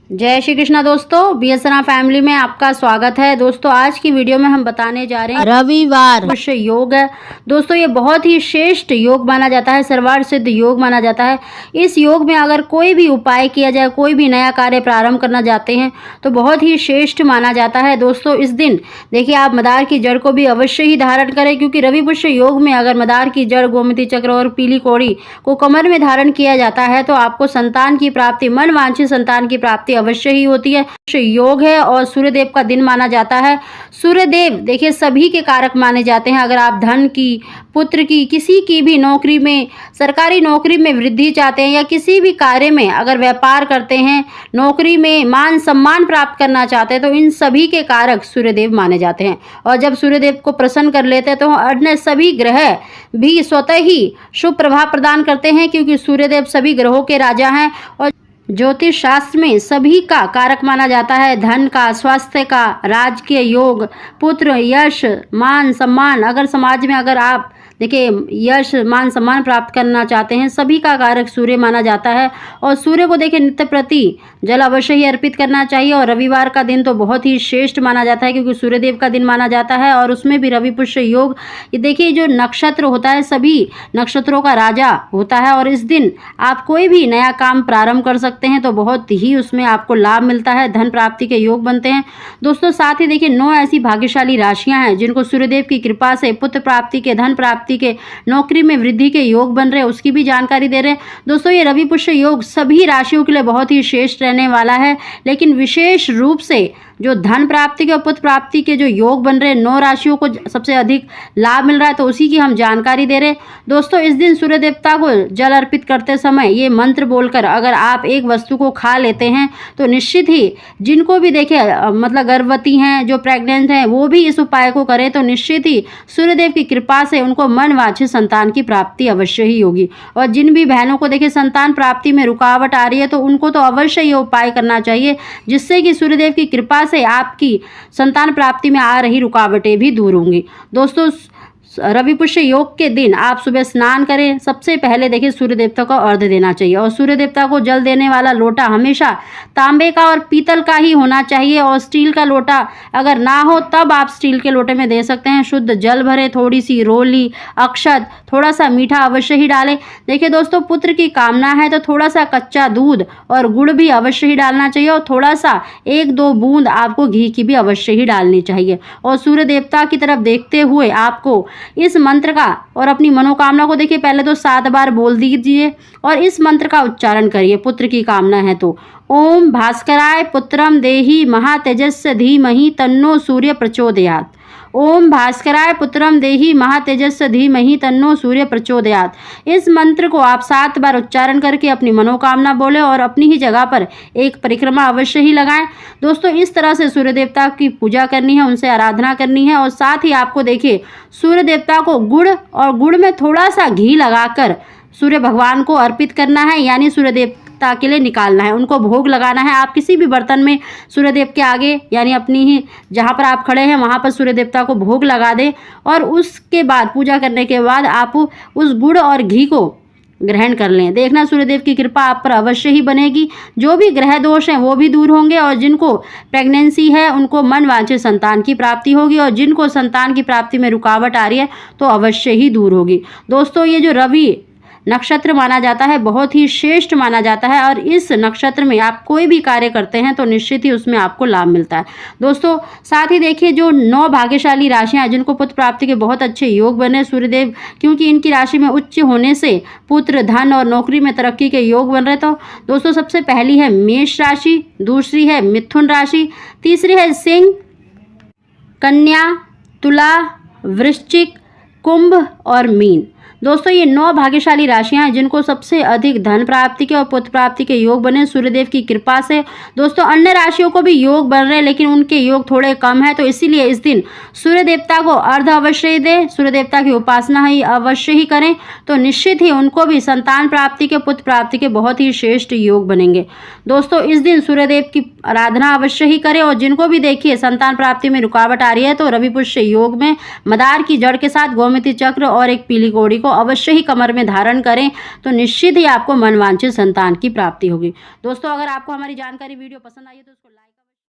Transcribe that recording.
जय श्री कृष्णा दोस्तों, बीएसएनआर फैमिली में आपका स्वागत है। दोस्तों आज की वीडियो में हम बताने जा रहे हैं रविवार योग है। दोस्तों ये बहुत ही श्रेष्ठ योग माना जाता है, सर्वार्थ सिद्ध योग माना जाता है। इस योग में अगर कोई भी उपाय किया जाए, कोई भी नया कार्य प्रारंभ करना चाहते हैं तो बहुत ही श्रेष्ठ माना जाता है। दोस्तों इस दिन देखिए आप मदार की जड़ को भी अवश्य ही धारण करें, क्योंकि रवि पुष्य योग में अगर मदार की जड़, गोमती चक्र और पीली कौड़ी को कमर में धारण किया जाता है तो आपको संतान की प्राप्ति, मन वांछित संतान की प्राप्ति अवश्य ही होती है। योग है और सूर्यदेव का दिन माना जाता है। सूर्यदेव देखिए सभी के कारक माने जाते हैं। अगर आप धन की, पुत्र की, किसी की भी नौकरी में, सरकारी नौकरी में वृद्धि चाहते हैं या किसी भी कार्य में अगर व्यापार करते हैं, नौकरी में मान सम्मान प्राप्त करना चाहते हैं तो इन सभी के कारक सूर्यदेव माने जाते हैं। और जब सूर्यदेव को प्रसन्न कर लेते हैं तो अन्य सभी ग्रह भी स्वतः ही शुभ प्रभाव प्रदान करते हैं, क्योंकि सूर्यदेव सभी ग्रहों के राजा हैं और ज्योतिष शास्त्र में सभी का कारक माना जाता है। धन का, स्वास्थ्य का, राजकीय योग, पुत्र, यश, मान सम्मान, अगर समाज में अगर आप देखिए यश, मान सम्मान प्राप्त करना चाहते हैं, सभी का कारक सूर्य माना जाता है। और सूर्य को देखिए नित्य प्रति जल अवश्य ही अर्पित करना चाहिए। और रविवार का दिन तो बहुत ही श्रेष्ठ माना जाता है, क्योंकि सूर्यदेव का दिन माना जाता है और उसमें भी रवि पुष्य योग। ये देखिए जो नक्षत्र होता है सभी नक्षत्रों का राजा होता है और इस दिन आप कोई भी नया काम प्रारंभ कर सकते हैं तो बहुत ही उसमें आपको लाभ मिलता है, धन प्राप्ति के योग बनते हैं। दोस्तों साथ ही देखिए 9 ऐसी भाग्यशाली राशियां हैं जिनको सूर्यदेव की कृपा से पुत्र प्राप्ति के, धन प्राप्ति के, नौकरी में वृद्धि के योग बन रहे हैं, उसकी भी जानकारी दे रहे हैं। दोस्तों ये रवि पुष्य योग सभी राशियों के लिए बहुत ही श्रेष्ठ रहने वाला है, लेकिन विशेष रूप से जो धन प्राप्ति के और पुत्र प्राप्ति के जो योग बन रहे हैं 9 राशियों को सबसे अधिक लाभ मिल रहा है, तो उसी की हम जानकारी दे रहे हैं। दोस्तों इस दिन सूर्य देवता को जल अर्पित करते समय ये मंत्र बोलकर अगर आप एक वस्तु को खा लेते हैं तो निश्चित ही जिनको भी देखे मतलब गर्भवती हैं, जो प्रेग्नेंट हैं, वो भी इस उपाय को करें तो निश्चित ही सूर्यदेव की कृपा से उनको मन वांछित संतान की प्राप्ति अवश्य ही होगी। और जिन भी बहनों को देखिए संतान प्राप्ति में रुकावट आ रही है तो उनको तो अवश्य ये उपाय करना चाहिए, जिससे कि सूर्यदेव की कृपा से आपकी संतान प्राप्ति में आ रही रुकावटें भी दूर होंगी। दोस्तों रवि पुष्य योग के दिन आप सुबह स्नान करें। सबसे पहले देखिए सूर्य देवता को अर्घ्य देना चाहिए और सूर्य देवता को जल देने वाला लोटा हमेशा तांबे का और पीतल का ही होना चाहिए। और स्टील का लोटा अगर ना हो तब आप स्टील के लोटे में दे सकते हैं। शुद्ध जल भरे, थोड़ी सी रोली, अक्षत, थोड़ा सा मीठा अवश्य ही डालें। देखिए दोस्तों पुत्र की कामना है तो थोड़ा सा कच्चा दूध और गुड़ भी अवश्य ही डालना चाहिए और थोड़ा सा 1-2 बूंद आपको घी की भी अवश्य ही डालनी चाहिए। और सूर्य देवता की तरफ देखते हुए आपको इस मंत्र का और अपनी मनोकामना को देखिए पहले तो 7 बार बोल दीजिए और इस मंत्र का उच्चारण करिए। पुत्र की कामना है तो ओम भास्कराय पुत्रम देहि महातेजस्य धीमहि तन्नो सूर्य प्रचोदयात्। ओम भास्कराय पुत्रम देहि महातेजस्य धीमहि तन्नो सूर्य प्रचोदयात्। इस मंत्र को आप 7 बार उच्चारण करके अपनी मनोकामना बोले और अपनी ही जगह पर एक परिक्रमा अवश्य ही लगाएं। दोस्तों इस तरह से सूर्य देवता की पूजा करनी है, उनसे आराधना करनी है। और साथ ही आपको देखिए सूर्य देवता को गुड़ में थोड़ा सा घी लगाकर सूर्य भगवान को अर्पित करना है, यानी सूर्य देवता के लिए निकालना है, उनको भोग लगाना है। आप किसी भी बर्तन में सूर्यदेव के आगे यानी अपनी ही जहाँ पर आप खड़े हैं वहाँ पर सूर्य देवता को भोग लगा दें और उसके बाद पूजा करने के बाद आप उस गुड़ और घी को ग्रहण कर लें। देखना सूर्यदेव की कृपा आप पर अवश्य ही बनेगी। जो भी ग्रह दोष हैं वो भी दूर होंगे और जिनको प्रेगनेंसी है उनको मन वांछित संतान की प्राप्ति होगी और जिनको संतान की प्राप्ति में रुकावट आ रही है तो अवश्य ही दूर होगी। दोस्तों ये जो रवि नक्षत्र माना जाता है बहुत ही श्रेष्ठ माना जाता है और इस नक्षत्र में आप कोई भी कार्य करते हैं तो निश्चित ही उसमें आपको लाभ मिलता है। दोस्तों साथ ही देखिए जो 9 भाग्यशाली राशियां हैं जिनको पुत्र प्राप्ति के बहुत अच्छे योग बने सूर्यदेव, क्योंकि इनकी राशि में उच्च होने से पुत्र, धन और नौकरी में तरक्की के योग बन रहे। तो दोस्तों सबसे पहली है मेष राशि, दूसरी है मिथुन राशि, तीसरी है सिंह, कन्या, तुला, वृश्चिक, कुंभ और मीन। दोस्तों ये 9 भाग्यशाली राशियां हैं जिनको सबसे अधिक धन प्राप्ति के और पुत्र प्राप्ति के योग बने सूर्यदेव की कृपा से। दोस्तों अन्य राशियों को भी योग बन रहे हैं लेकिन उनके योग थोड़े कम है, तो इसीलिए इस दिन सूर्य देवता को अर्घ्य अवश्य ही दें, सूर्य देवता की उपासना ही अवश्य ही करें तो निश्चित ही उनको भी संतान प्राप्ति के, पुत्र प्राप्ति के बहुत ही श्रेष्ठ योग बनेंगे। दोस्तों इस दिन सूर्यदेव की आराधना अवश्य ही करें और जिनको भी देखिए संतान प्राप्ति में रुकावट आ रही है तो रवि पुष्य योग में मदार की जड़ के साथ गोमती चक्र और एक पीली कौड़ी को अवश्य ही कमर में धारण करें तो निश्चित ही आपको मनवांछित संतान की प्राप्ति होगी। दोस्तों अगर आपको हमारी जानकारी वीडियो पसंद आई है तो उसको लाइक